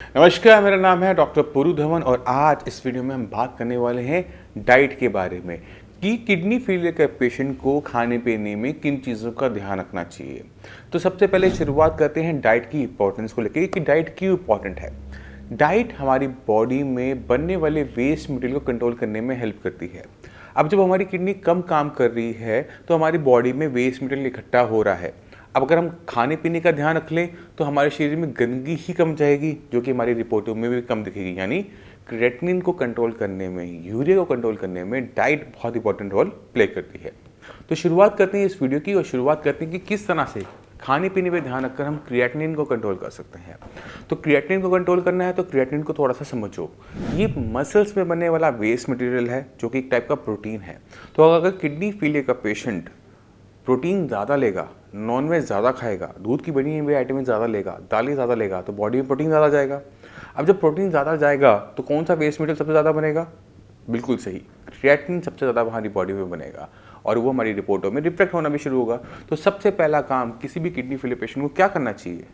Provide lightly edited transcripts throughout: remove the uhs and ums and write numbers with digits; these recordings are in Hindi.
नमस्कार, मेरा नाम है डॉक्टर पुरु धवन और आज इस वीडियो में हम बात करने वाले हैं डाइट के बारे में कि किडनी फेलियर के पेशेंट को खाने पीने में किन चीज़ों का ध्यान रखना चाहिए। तो सबसे पहले शुरुआत करते हैं डाइट की इंपॉर्टेंस को लेकर कि डाइट क्यों इंपॉर्टेंट है। डाइट हमारी बॉडी में बनने वाले वेस्ट मटेरियल को कंट्रोल करने में हेल्प करती है। अब जब हमारी किडनी कम काम कर रही है तो हमारी बॉडी में वेस्ट मटेरियल इकट्ठा हो रहा है। अब अगर हम खाने पीने का ध्यान रख लें तो हमारे शरीर में गंदगी ही कम जाएगी, जो कि हमारी रिपोर्टों में भी कम दिखेगी। यानी क्रिएटिनिन को कंट्रोल करने में, यूरिया को कंट्रोल करने में डाइट बहुत इंपॉर्टेंट रोल प्ले करती है। तो शुरुआत करते हैं इस वीडियो की और शुरुआत करते हैं कि किस तरह से खाने पीने पे ध्यान रखकर हम क्रिएटिनिन को कंट्रोल कर सकते हैं। तो क्रिएटिनिन को कंट्रोल करना है तो क्रिएटिनिन को थोड़ा सा समझो। ये मसल्स में बनने वाला वेस्ट मटेरियल है जो कि एक टाइप का प्रोटीन है। तो अगर किडनी फेलियर का पेशेंट प्रोटीन ज़्यादा लेगा, नॉनवेज ज़्यादा खाएगा, दूध की बनी हुई आइटमें ज़्यादा लेगा, दालें ज़्यादा लेगा तो बॉडी में प्रोटीन ज़्यादा जाएगा। अब जब प्रोटीन ज़्यादा जाएगा तो कौन सा वेस्ट मटेरियल सबसे ज़्यादा बनेगा? बिल्कुल सही, क्रिएटिनिन सबसे ज़्यादा हमारी बॉडी में बनेगा और वो हमारी रिपोर्टों में रिफ्लेक्ट होना भी शुरू होगा। तो सबसे पहला काम किसी भी किडनी फेलियर पेशेंट को क्या करना चाहिए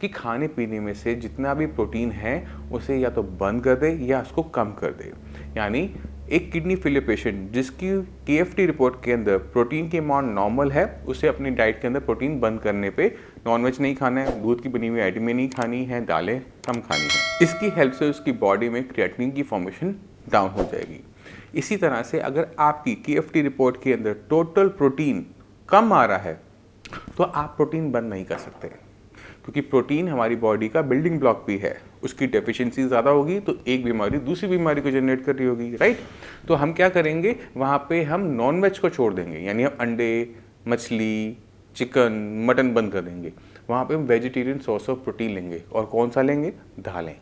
कि खाने पीने में से जितना भी प्रोटीन है उसे या तो बंद कर दे या उसको कम कर दे। यानी एक किडनी फेलियर पेशेंट जिसकी KFT रिपोर्ट के अंदर प्रोटीन की अमाउंट नॉर्मल है, उसे अपनी डाइट के अंदर प्रोटीन बंद करने पे नॉनवेज नहीं खाना है, दूध की बनी हुई आइटमें नहीं खानी है, दालें कम खानी है। इसकी हेल्प से उसकी बॉडी में क्रिएटिनिन की फॉर्मेशन डाउन हो जाएगी। इसी तरह से अगर आपकी KFT रिपोर्ट के अंदर टोटल प्रोटीन कम आ रहा है तो आप प्रोटीन बंद नहीं कर सकते, क्योंकि प्रोटीन हमारी बॉडी का बिल्डिंग ब्लॉक भी है। उसकी डेफिशिएंसी ज़्यादा होगी तो एक बीमारी दूसरी बीमारी को जनरेट कर रही होगी, राइट। तो हम क्या करेंगे, वहाँ पे हम नॉनवेज को छोड़ देंगे, यानी हम अंडे, मछली, चिकन, मटन बंद कर देंगे। वहाँ पे हम वेजिटेरियन सोर्स ऑफ प्रोटीन लेंगे। और कौन सा लेंगे? दालें,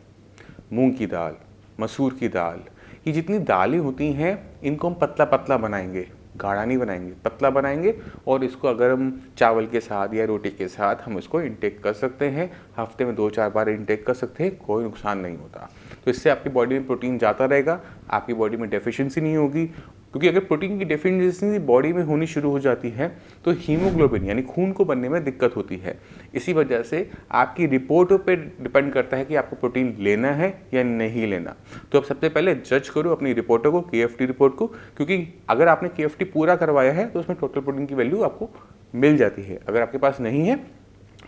मूंग की दाल, मसूर की दाल, ये जितनी दालें होती हैं इनको हम पतला पतला बनाएंगे, गाढ़ा नहीं बनाएंगे, पतला बनाएंगे। और इसको अगर हम चावल के साथ या रोटी के साथ हम इसको इंटेक कर सकते हैं, हफ्ते में 2-4 बार इंटेक कर सकते हैं, कोई नुकसान नहीं होता। तो इससे आपकी बॉडी में प्रोटीन जाता रहेगा, आपकी बॉडी में डेफिशिएंसी नहीं होगी। क्योंकि अगर प्रोटीन की डेफिशिएंसी बॉडी में होनी शुरू हो जाती है तो हीमोग्लोबिन यानी खून को बनने में दिक्कत होती है। इसी वजह से आपकी रिपोर्टों पे डिपेंड करता है कि आपको प्रोटीन लेना है या नहीं लेना। तो अब सबसे पहले जज करो अपनी रिपोर्टों को, KFT रिपोर्ट को, क्योंकि अगर आपने KFT पूरा करवाया है तो उसमें टोटल प्रोटीन की वैल्यू आपको मिल जाती है। अगर आपके पास नहीं है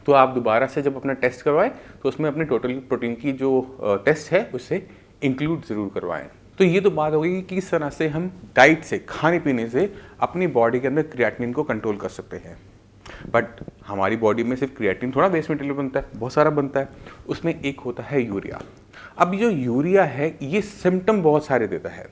तो आप दोबारा से जब अपना टेस्ट करवाएं तो उसमें अपने टोटल प्रोटीन की जो टेस्ट है उससे इंक्लूड ज़रूर करवाएं। तो ये तो बात हो गई कि किस तरह से हम डाइट से, खाने पीने से अपनी बॉडी के अंदर क्रिएटिनिन को कंट्रोल कर सकते हैं। बट हमारी बॉडी में सिर्फ क्रिएटिनिन थोड़ा वेस्ट मटेरियल बनता है, बहुत सारा बनता है। उसमें एक होता है यूरिया। अब जो यूरिया है ये सिम्टम बहुत सारे देता है।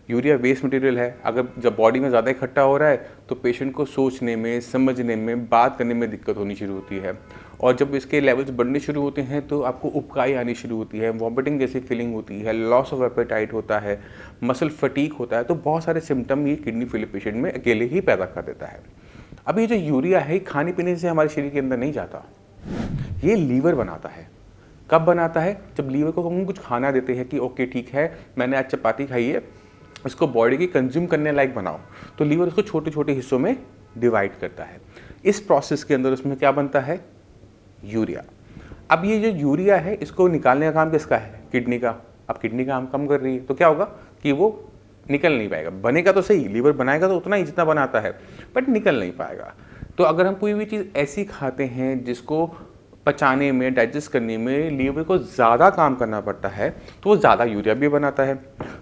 यूरिया वेस्ट मटेरियल है, अगर जब बॉडी में ज़्यादा इकट्ठा हो रहा है तो पेशेंट को सोचने में, समझने में, बात करने में दिक्कत होनी शुरू होती है। और जब इसके लेवल्स बढ़ने शुरू होते हैं तो आपको उबकाई आनी शुरू होती है, वॉमिटिंग जैसी फीलिंग होती है, लॉस ऑफ एपेटाइट होता है, मसल फटीक होता है। तो बहुत सारे सिम्टम ये किडनी फेलियर पेशेंट में अकेले ही पैदा कर देता है। अब ये जो यूरिया है खाने पीने से हमारे शरीर के अंदर नहीं जाता, ये लीवर बनाता है। कब बनाता है? जब लीवर को हम कुछ खाना देते हैं कि ओके ठीक है, मैंने आज चपाती खाई है, इसको बॉडी की कंज्यूम करने लायक बनाओ, तो लीवर उसको छोटे छोटे हिस्सों में डिवाइड करता है। इस प्रोसेस के अंदर उसमें क्या बनता है? यूरिया। अब ये जो यूरिया है इसको निकालने का काम किसका है? किडनी का। अब किडनी काम कम कर रही है तो क्या होगा कि वो निकल नहीं पाएगा। बनेगा तो सही, लीवर बनाएगा तो उतना ही जितना बनाता है, बट निकल नहीं पाएगा। तो अगर हम कोई भी चीज़ ऐसी खाते हैं जिसको पचाने में, डाइजेस्ट करने में लीवर को ज़्यादा काम करना पड़ता है तो वो ज़्यादा यूरिया भी बनाता है।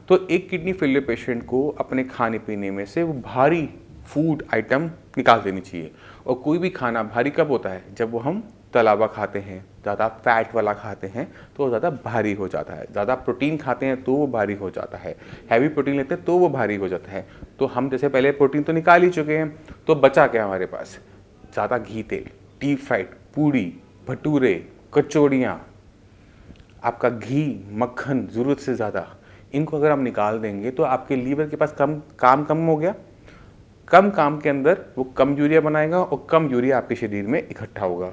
तो एक किडनी फेलियर पेशेंट को अपने खाने पीने में से वो भारी फूड आइटम निकाल देनी चाहिए। और कोई भी खाना भारी कब होता है? जब वो हम तला हुआ खाते हैं, ज़्यादा फैट वाला खाते हैं तो वो ज़्यादा भारी हो जाता है। ज़्यादा प्रोटीन खाते हैं तो वो भारी हो जाता है। हैवी प्रोटीन लेते हैं तो वो भारी हो जाता है। तो हम जैसे पहले प्रोटीन तो निकाल ही चुके हैं, तो बचा क्या हमारे पास? ज़्यादा घी तेल, डीप फ्राइड पूड़ी, भटूरे, कचौड़ियाँ, आपका घी, मक्खन ज़रूरत से ज़्यादा, इनको अगर हम निकाल देंगे तो आपके लीवर के पास काम कम हो गया। कम काम के अंदर वो कम यूरिया बनाएगा और कम यूरिया आपके शरीर में इकट्ठा होगा।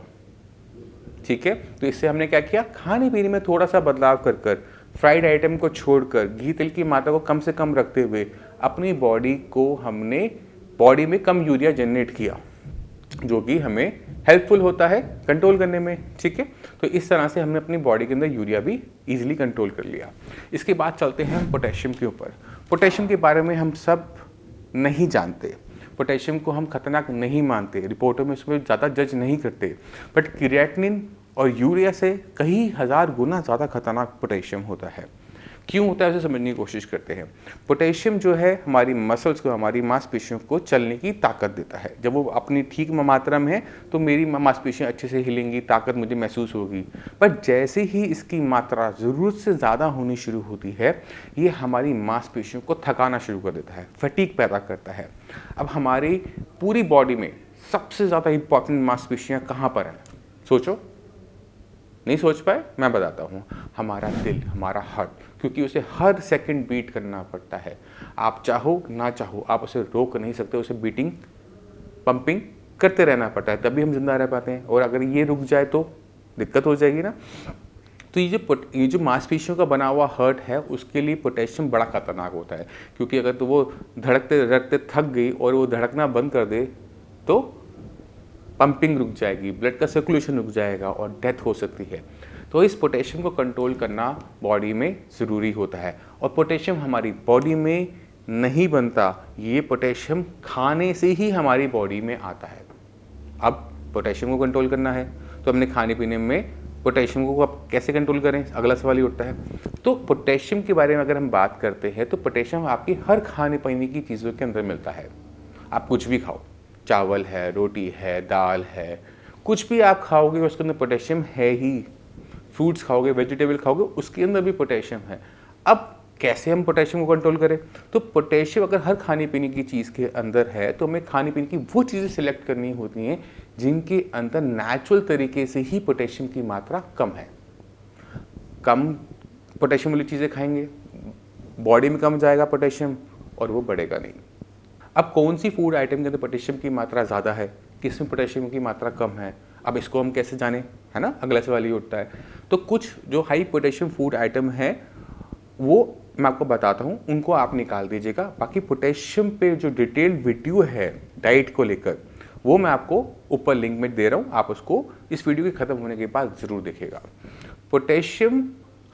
ठीक है, तो इससे हमने क्या किया? खाने पीने में थोड़ा सा बदलाव कर फ्राइड आइटम को छोड़कर घी तेल की मात्रा को कम से कम रखते हुए अपनी बॉडी को हमने बॉडी में कम यूरिया जनरेट किया, जो कि हमें हेल्पफुल होता है कंट्रोल करने में, ठीक है। तो इस तरह से हमने अपनी बॉडी के अंदर यूरिया भी इजीली कंट्रोल कर लिया। इसके बाद चलते हैं हम पोटेशियम के ऊपर। पोटेशियम के बारे में हम सब नहीं जानते, पोटेशियम को हम खतरनाक नहीं मानते, रिपोर्टों में उसमें ज़्यादा जज नहीं करते, बट क्रिएटिनिन और यूरिया से कई हज़ार गुना ज़्यादा खतरनाक पोटेशियम होता है। क्यों होता है उसे समझने की कोशिश करते हैं। पोटेशियम जो है हमारी मसल्स को, हमारी मांसपेशियों को चलने की ताकत देता है। जब वो अपनी ठीक मात्रा में है तो मेरी मांसपेशियां अच्छे से हिलेंगी, ताकत मुझे महसूस होगी। पर जैसे ही इसकी मात्रा ज़रूरत से ज़्यादा होनी शुरू होती है, ये हमारी मांसपेशियों को थकाना शुरू कर देता है, फटीग पैदा करता है। अब हमारी पूरी बॉडी में सबसे ज़्यादा इंपॉर्टेंट मांसपेशियाँ कहाँ पर हैं? सोचो, नहीं सोच पाए? मैं बताता हूँ, हमारा दिल, हमारा हार्ट, क्योंकि उसे हर सेकंड बीट करना पड़ता है। आप चाहो ना चाहो आप उसे रोक नहीं सकते, उसे बीटिंग, पंपिंग करते रहना पड़ता है, तभी हम जिंदा रह पाते हैं। और अगर ये रुक जाए तो दिक्कत हो जाएगी ना। तो ये जो मांसपेशियों का बना हुआ हार्ट है, उसके लिए पोटेशियम बड़ा खतरनाक होता है, क्योंकि अगर तो वो धड़कते धड़कते थक गई और वो धड़कना बंद कर दे तो पंपिंग रुक जाएगी, ब्लड का सर्कुलेशन रुक जाएगा और डेथ हो सकती है। तो इस पोटेशियम को कंट्रोल करना बॉडी में ज़रूरी होता है। और पोटेशियम हमारी बॉडी में नहीं बनता, ये पोटेशियम खाने से ही हमारी बॉडी में आता है। अब पोटेशियम को कंट्रोल करना है तो हमने खाने पीने में पोटेशियम को अब कैसे कंट्रोल करें, अगला सवाल ही उठता है। तो पोटेशियम के बारे में अगर हम बात करते हैं तो पोटेशियम आपकी हर खाने पीने की चीज़ों के अंदर मिलता है। आप कुछ भी खाओ, चावल है, रोटी है, दाल है, कुछ भी आप खाओगे उसके अंदर पोटेशियम है ही। फ्रूट्स खाओगे, वेजिटेबल खाओगे, उसके अंदर भी पोटेशियम है। अब कैसे हम पोटेशियम को कंट्रोल करें? तो पोटेशियम अगर हर खाने पीने की चीज़ के अंदर है तो हमें खाने पीने की वो चीज़ें सिलेक्ट करनी होती हैं जिनके अंदर नेचुरल तरीके से ही पोटेशियम की मात्रा कम है। कम पोटेशियम वाली चीज़ें खाएंगे, बॉडी में कम जाएगा पोटेशियम और वो बढ़ेगा नहीं। अब कौन सी फूड आइटम के अंदर पोटेशियम की मात्रा ज़्यादा है, किस में पोटेशियम की मात्रा कम है, अब इसको हम कैसे जानें, है ना, अगला सवाल ये उठता है। तो कुछ जो हाई पोटेशियम फूड आइटम है वो मैं आपको बताता हूँ, उनको आप निकाल दीजिएगा। बाकी पोटेशियम पे जो डिटेल्ड वीडियो है डाइट को लेकर, वो मैं आपको ऊपर लिंक में दे रहा हूँ, आप उसको इस वीडियो के ख़त्म होने के बाद ज़रूर देखिएगा। पोटेशियम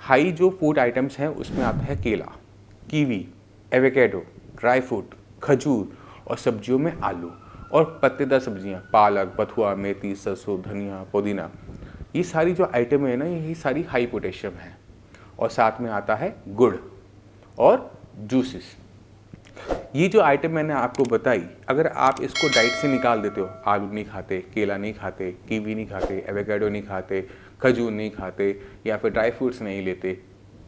हाई जो फूड आइटम्स हैं उसमें आता है केला, कीवी, एवोकेडो, ड्राई फ्रूट, खजूर और सब्जियों में आलू और पत्तेदार सब्जियां, पालक, बथुआ, मेथी, सरसों, धनिया, पुदीना, ये सारी जो आइटम है ना, ये सारी हाई पोटेशियम है। और साथ में आता है गुड़ और जूसेस। ये जो आइटम मैंने आपको बताई, अगर आप इसको डाइट से निकाल देते हो, आलू नहीं खाते, केला नहीं खाते, कीवी नहीं खाते, एवोकेडो नहीं खाते, खजूर नहीं खाते या फिर ड्राई फ्रूट्स नहीं लेते,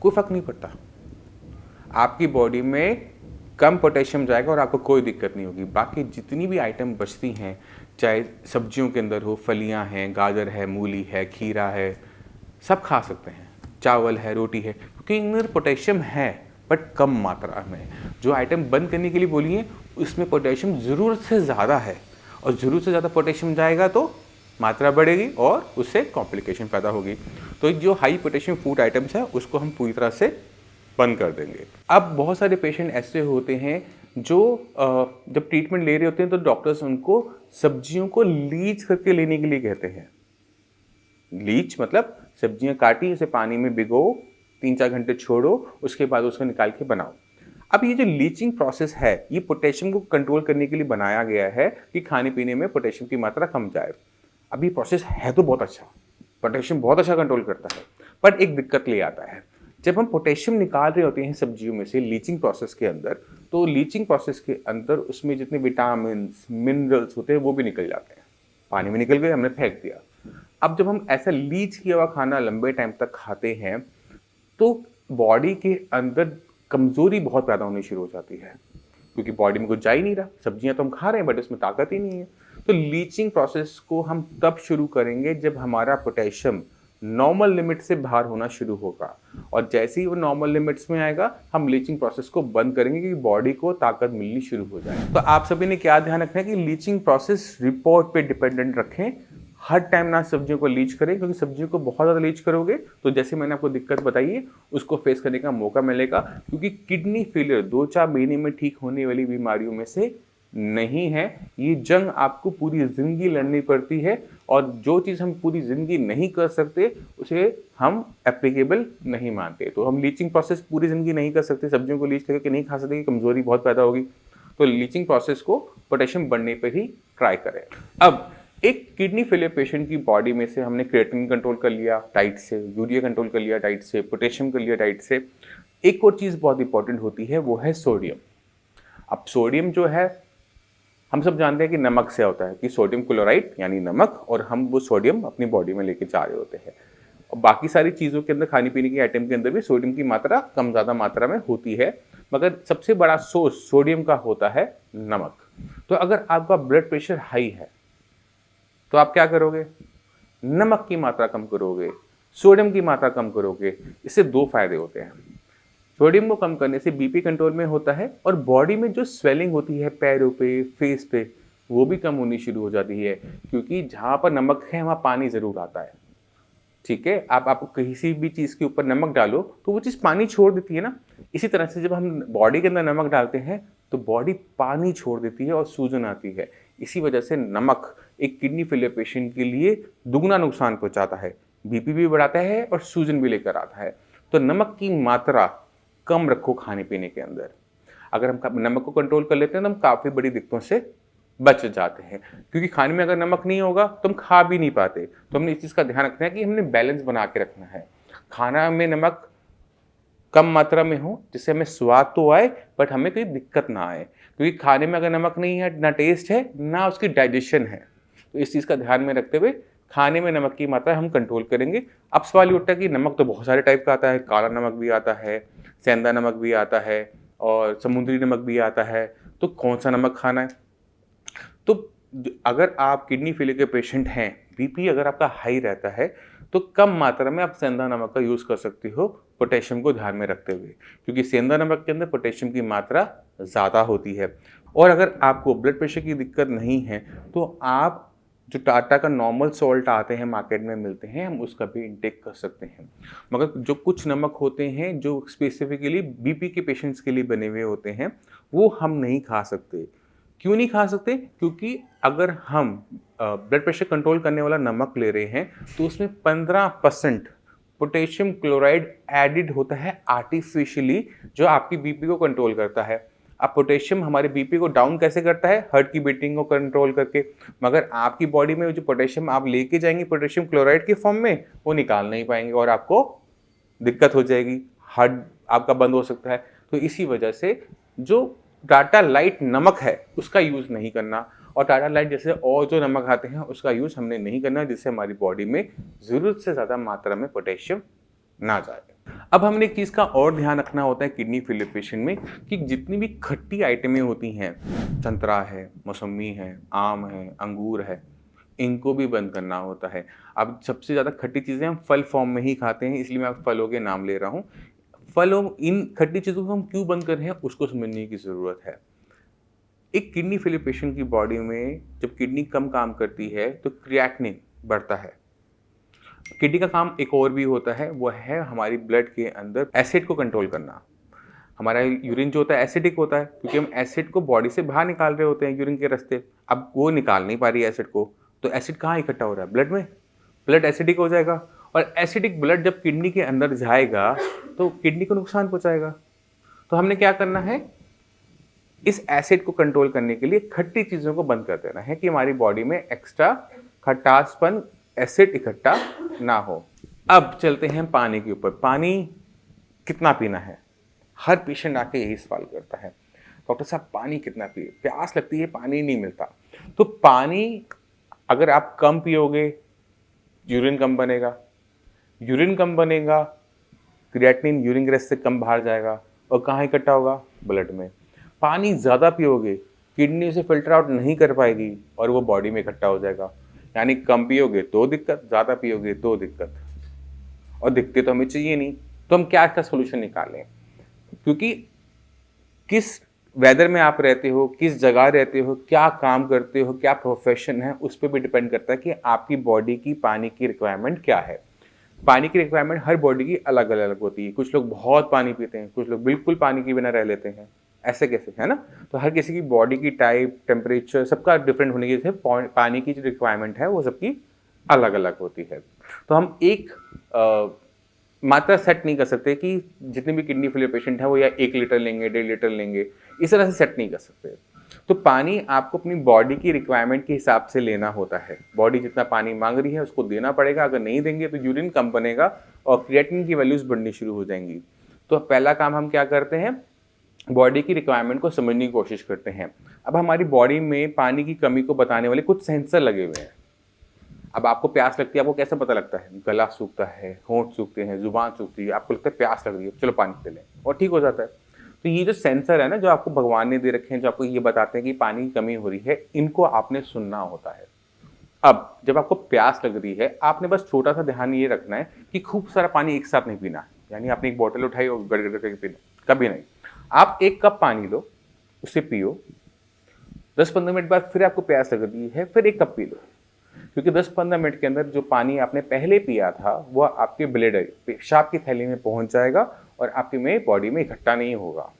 कोई फ़र्क नहीं पड़ता। आपकी बॉडी में कम पोटेशियम जाएगा और आपको कोई दिक्कत नहीं होगी। बाकी जितनी भी आइटम बचती हैं, चाहे सब्जियों के अंदर हो, फलियां हैं, गाजर है, मूली है, खीरा है, सब खा सकते हैं, चावल है, रोटी है, क्योंकि इनमें पोटेशियम है बट कम मात्रा में। जो आइटम बंद करने के लिए बोली है उसमें पोटेशियम ज़रूरत से ज़्यादा है, और ज़रूरत से ज़्यादा पोटेशियम जाएगा तो मात्रा बढ़ेगी और उससे कॉम्प्लिकेशन पैदा होगी। तो जो हाई पोटेशियम फूड आइटम्स हैं उसको हम पूरी तरह से बंद कर देंगे। अब बहुत सारे पेशेंट ऐसे होते हैं जो जब ट्रीटमेंट ले रहे होते हैं तो डॉक्टर्स उनको सब्जियों को लीच करके लेने के लिए कहते हैं। लीच मतलब सब्जियां काटी, उसे पानी में भिगो, 3-4 घंटे छोड़ो, उसके बाद उसको निकाल के बनाओ। अब ये जो लीचिंग प्रोसेस है, ये पोटेशियम को कंट्रोल करने के लिए बनाया गया है कि खाने पीने में पोटेशियम की मात्रा कम जाए। अब ये प्रोसेस है तो बहुत अच्छा, पोटेशियम बहुत अच्छा कंट्रोल करता है, पर एक दिक्कत ले आता है। जब हम पोटेशियम निकाल रहे होते हैं सब्जियों में से लीचिंग प्रोसेस के अंदर, तो लीचिंग प्रोसेस के अंदर उसमें जितने विटामिन, मिनरल्स होते हैं वो भी निकल जाते हैं, पानी में निकल गए, हमने फेंक दिया। अब जब हम ऐसा लीच किया हुआ खाना लंबे टाइम तक खाते हैं तो बॉडी के अंदर कमज़ोरी बहुत पैदा होनी शुरू हो जाती है, क्योंकि बॉडी में कुछ जा ही नहीं रहा। सब्जियां तो हम खा रहे हैं बट उसमें ताकत ही नहीं है। तो लीचिंग प्रोसेस को हम तब शुरू करेंगे जब हमारा पोटेशियम नॉर्मल लिमिट से बाहर होना शुरू होगा, और जैसे ही वो नॉर्मल लिमिट्स में आएगा हम लीचिंग प्रोसेस को बंद करेंगे कि बॉडी को ताकत मिलनी शुरू हो जाए। तो आप सभी ने क्या ध्यान रखना है कि लीचिंग प्रोसेस रिपोर्ट पे डिपेंडेंट रखें। हर टाइम ना सब्जियों को लीच करें, क्योंकि सब्जियों को बहुत ज़्यादा लीच करोगे तो जैसे मैंने आपको दिक्कत बताई है उसको फेस करने का मौका मिलेगा, क्योंकि किडनी फेलियर 2-4 महीने में ठीक होने वाली बीमारियों में से नहीं है। ये जंग आपको पूरी ज़िंदगी लड़नी पड़ती है और जो चीज़ हम पूरी ज़िंदगी नहीं कर सकते उसे हम एप्लीकेबल नहीं मानते। तो हम लीचिंग प्रोसेस पूरी ज़िंदगी नहीं कर सकते, सब्जियों को लीच करके नहीं खा सकते, कमज़ोरी बहुत पैदा होगी। तो लीचिंग प्रोसेस को पोटेशियम बढ़ने पर ही ट्राई करें। अब एक किडनी फेलियर पेशेंट की बॉडी में से हमने क्रिएटिनिन कंट्रोल कर लिया डाइट से, यूरिया कंट्रोल कर लिया डाइट से, पोटेशियम कर लिया डाइट से। एक और चीज़ बहुत इंपॉर्टेंट होती है, वो है सोडियम। अब सोडियम जो है हम सब जानते हैं कि नमक से होता है, कि सोडियम क्लोराइड यानी नमक, और हम वो सोडियम अपनी बॉडी में लेके जा रहे होते हैं। और बाकी सारी चीज़ों के अंदर, खाने पीने के आइटम के अंदर भी सोडियम की मात्रा कम ज़्यादा मात्रा में होती है, मगर सबसे बड़ा सोर्स सोडियम का होता है नमक। तो अगर आपका ब्लड प्रेशर हाई है तो आप क्या करोगे? नमक की मात्रा कम करोगे, सोडियम की मात्रा कम करोगे। इससे दो फायदे होते हैं। सोडियम को कम करने से बीपी कंट्रोल में होता है और बॉडी में जो स्वेलिंग होती है पैरों पे, फेस पे, वो भी कम होनी शुरू हो जाती है, क्योंकि जहाँ पर नमक है वहाँ पानी ज़रूर आता है। ठीक है, आप किसी भी चीज़ के ऊपर नमक डालो तो वो चीज़ पानी छोड़ देती है ना। इसी तरह से जब हम बॉडी के अंदर नमक डालते हैं तो बॉडी पानी छोड़ देती है और सूजन आती है। इसी वजह से नमक एक किडनी फेलियर पेशेंट के लिए दुगना नुकसान पहुंचाता है, बीपी भी बढ़ाता है और सूजन भी लेकर आता है। तो नमक की मात्रा कम रखो खाने पीने के अंदर। अगर हम नमक को कंट्रोल कर लेते हैं तो हम काफ़ी बड़ी दिक्कतों से बच जाते हैं, क्योंकि खाने में अगर नमक नहीं होगा तो हम खा भी नहीं पाते। तो हमने इस चीज़ का ध्यान रखना है कि हमने बैलेंस बना के रखना है। खाना में नमक कम मात्रा में हो जिससे हमें स्वाद तो आए बट हमें कोई दिक्कत ना आए, क्योंकि खाने में अगर नमक नहीं है, ना टेस्ट है ना उसकी डाइजेशन है। तो इस चीज़ का ध्यान में रखते हुए खाने में नमक की मात्रा हम कंट्रोल करेंगे। अब सवाल ये उठता है कि नमक तो बहुत सारे टाइप का आता है, काला नमक भी आता है, सेंधा नमक भी आता है और समुद्री नमक भी आता है, तो कौन सा नमक खाना है? तो अगर आप किडनी फेलियर के पेशेंट हैं, बीपी अगर आपका हाई रहता है, तो कम मात्रा में आप सेंधा नमक का यूज़ कर सकते हो, पोटेशियम को ध्यान में रखते हुए, क्योंकि सेंधा नमक के अंदर पोटेशियम की मात्रा ज़्यादा होती है। और अगर आपको ब्लड प्रेशर की दिक्कत नहीं है तो आप जो टाटा का नॉर्मल सॉल्ट आते हैं, मार्केट में मिलते हैं, हम उसका भी इंटेक कर सकते हैं। मगर जो कुछ नमक होते हैं जो स्पेसिफिकली बीपी के पेशेंट्स के लिए बने हुए होते हैं, वो हम नहीं खा सकते। क्यों नहीं खा सकते? क्योंकि अगर हम ब्लड प्रेशर कंट्रोल करने वाला नमक ले रहे हैं तो उसमें 15% पोटेशियम क्लोराइड एडिड होता है आर्टिफिशियली, जो आपकी बीपी को कंट्रोल करता है। अब पोटेशियम हमारे बीपी को डाउन कैसे करता है? हार्ट की बीटिंग को कंट्रोल करके। मगर आपकी बॉडी में जो पोटेशियम आप लेके जाएंगे पोटेशियम क्लोराइड के फॉर्म में, वो निकाल नहीं पाएंगे और आपको दिक्कत हो जाएगी, हार्ट आपका बंद हो सकता है। तो इसी वजह से जो टाटा लाइट नमक है उसका यूज़ नहीं करना, और टाटा लाइट जैसे और जो नमक आते हैं उसका यूज़ हमने नहीं करना, जिससे हमारी बॉडी में ज़रूरत से ज़्यादा मात्रा में पोटेशियम ना जाए। अब हमने एक चीज़ का और ध्यान रखना होता है किडनी फेलियर पेशेंट में, कि जितनी भी खट्टी आइटमें होती हैं, संतरा है, मौसमी है, आम है, अंगूर है, इनको भी बंद करना होता है। अब सबसे ज़्यादा खट्टी चीज़ें हम फल फॉर्म में ही खाते हैं, इसलिए मैं फलों के नाम ले रहा हूँ। फलों, इन खट्टी चीज़ों को हम क्यों बंद कर रहे हैं उसको समझने की ज़रूरत है। एक किडनी फेलियर पेशेंट की बॉडी में जब किडनी कम काम करती है तो क्रिएटिनिन बढ़ता है। किडनी का काम एक और भी होता है, वो है हमारी ब्लड के अंदर एसिड को कंट्रोल करना। हमारा यूरिन जो होता है एसिडिक होता है, क्योंकि हम एसिड को बॉडी से बाहर निकाल रहे होते हैं यूरिन के रास्ते। अब वो निकाल नहीं पा रही है एसिड को, तो एसिड कहाँ इकट्ठा हो रहा है? ब्लड में। ब्लड एसिडिक हो जाएगा, और एसिडिक ब्लड जब किडनी के अंदर जाएगा तो किडनी को नुकसान पहुंचाएगा। तो हमने क्या करना है? इस एसिड को कंट्रोल करने के लिए खट्टी चीज़ों को बंद कर देना है, कि हमारी बॉडी में एक्स्ट्रा खटासपन, एसिड इकट्ठा ना हो। अब चलते हैं पानी के ऊपर। पानी कितना पीना है? हर पेशेंट आके यही सवाल करता है, डॉक्टर साहब पानी कितना पिए, प्यास लगती है, पानी नहीं मिलता। तो पानी अगर आप कम पियोगे, यूरिन कम बनेगा, यूरिन कम बनेगा, क्रिएटिनिन यूरिन के रास्ते कम बाहर जाएगा, और कहाँ इकट्ठा होगा? ब्लड में। पानी ज़्यादा पियोगे, किडनी से फिल्टर आउट नहीं कर पाएगी और वो बॉडी में इकट्ठा हो जाएगा। यानी कम पियोगे तो दिक्कत, ज़्यादा पियोगे तो दिक्कत, और दिक्कतें तो हमें चाहिए नहीं। तो हम क्या इसका सोल्यूशन निकालें? क्योंकि किस वेदर में आप रहते हो, किस जगह रहते हो, क्या काम करते हो, क्या प्रोफेशन है, उस पर भी डिपेंड करता है कि आपकी बॉडी की पानी की रिक्वायरमेंट क्या है। पानी की रिक्वायरमेंट हर बॉडी की अलग अलग होती है। कुछ लोग बहुत पानी पीते हैं, कुछ लोग बिल्कुल पानी के बिना रह लेते हैं, ऐसे कैसे, है ना? तो हर किसी की बॉडी की टाइप, टेम्परेचर सबका डिफरेंट होने की वजह से पानी की जो रिक्वायरमेंट है वो सबकी अलग अलग होती है। तो हम एक मात्रा सेट नहीं कर सकते कि जितने भी किडनी फेलियर पेशेंट हैं वो या 1 लीटर लेंगे, 1.5 लीटर लेंगे, इस तरह से सेट नहीं कर सकते। तो पानी आपको अपनी बॉडी की रिक्वायरमेंट के हिसाब से लेना होता है। बॉडी जितना पानी मांग रही है उसको देना पड़ेगा, अगर नहीं देंगे तो यूरिन कम बनेगा और क्रिएटिनिन की वैल्यूज बढ़नी शुरू हो जाएंगी। तो पहला काम हम क्या करते हैं, बॉडी की रिक्वायरमेंट को समझने की कोशिश करते हैं। अब हमारी बॉडी में पानी की कमी को बताने वाले कुछ सेंसर लगे हुए हैं। अब आपको प्यास लगती है, आपको कैसे पता लगता है? गला सूखता है, होंठ सूखते हैं, जुबान सूखती है, आपको लगता है प्यास लग रही है, चलो पानी पी लें और ठीक हो जाता है। तो ये जो सेंसर है ना, जो आपको भगवान ने दे रखे हैं, जो आपको ये बताते हैं कि पानी की कमी हो रही है, इनको आपने सुनना होता है। अब जब आपको प्यास लग रही है, आपने बस छोटा सा ध्यान ये रखना है कि खूब सारा पानी एक साथ नहीं पीना है। यानी आपने एक बोतल उठाई और गड़गड़ करके पीना, कभी नहीं। आप 1 कप पानी लो, उसे पियो, 10-15 मिनट बाद फिर आपको प्यास लग रही है, फिर 1 कप पी लो। क्योंकि 10-15 मिनट के अंदर जो पानी आपने पहले पिया था वो आपके ब्लैडर, पेशाब की थैली में पहुंच जाएगा और आपके में बॉडी में इकट्ठा नहीं होगा।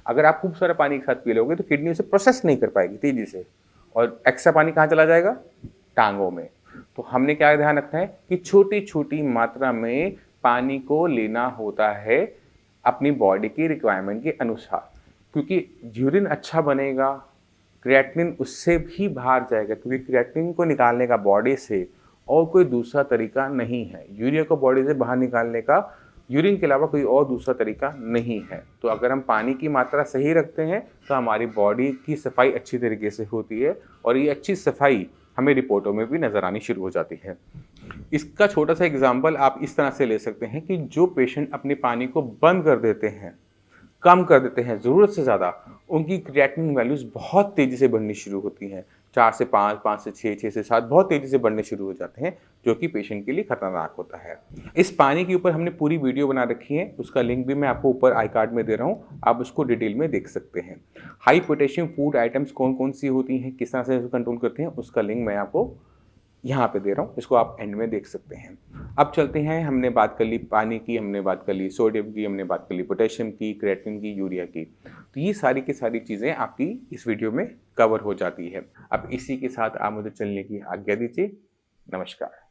अगर आप खूब सारा पानी एक साथ पी लोगे तो किडनी उसे प्रोसेस नहीं कर पाएगी तेजी से, और एक्स्ट्रा पानी कहाँ चला जाएगा? टांगों में। तो हमने क्या ध्यान रखना है कि छोटी छोटी मात्रा में पानी को लेना होता है अपनी बॉडी की रिक्वायरमेंट के अनुसार, क्योंकि यूरिन अच्छा बनेगा, क्रिएटिनिन उससे भी बाहर जाएगा, क्योंकि क्रिएटिनिन को निकालने का बॉडी से और कोई दूसरा तरीका नहीं है। यूरिया को बॉडी से बाहर निकालने का यूरिन के अलावा कोई और दूसरा तरीका नहीं है। तो अगर हम पानी की मात्रा सही रखते हैं तो हमारी बॉडी की सफाई अच्छी तरीके से होती है, और ये अच्छी सफाई हमें रिपोर्टों में भी नज़र आनी शुरू हो जाती है। इसका छोटा सा एग्जाम्पल आप इस तरह से ले सकते हैं कि जो पेशेंट अपने पानी को बंद कर देते हैं, कम कर देते हैं ज़रूरत से ज़्यादा, उनकी क्रिएटिनिन वैल्यूज़ बहुत तेज़ी से बढ़नी शुरू होती हैं। 4 से 5, 5 से 6, 6 से 7 बहुत तेज़ी से बढ़ने शुरू हो जाते हैं, जो कि पेशेंट के लिए खतरनाक होता है। इस पानी के ऊपर हमने पूरी वीडियो बना रखी है, उसका लिंक भी मैं आपको ऊपर आई कार्ड में दे रहा हूँ, आप उसको डिटेल में देख सकते हैं। हाई पोटेशियम फूड आइटम्स कौन कौन सी होती हैं, किस तरह से कंट्रोल करते हैं, उसका लिंक मैं आपको यहाँ पे दे रहा हूँ, इसको आप एंड में देख सकते हैं। अब चलते हैं, हमने बात कर ली पानी की, हमने बात कर ली सोडियम की, हमने बात कर ली पोटेशियम की, क्रिएटिनिन की, यूरिया की। तो ये सारी की सारी चीज़ें आपकी इस वीडियो में कवर हो जाती है। अब इसी के साथ आप मुझे चलने की आज्ञा दीजिए। नमस्कार।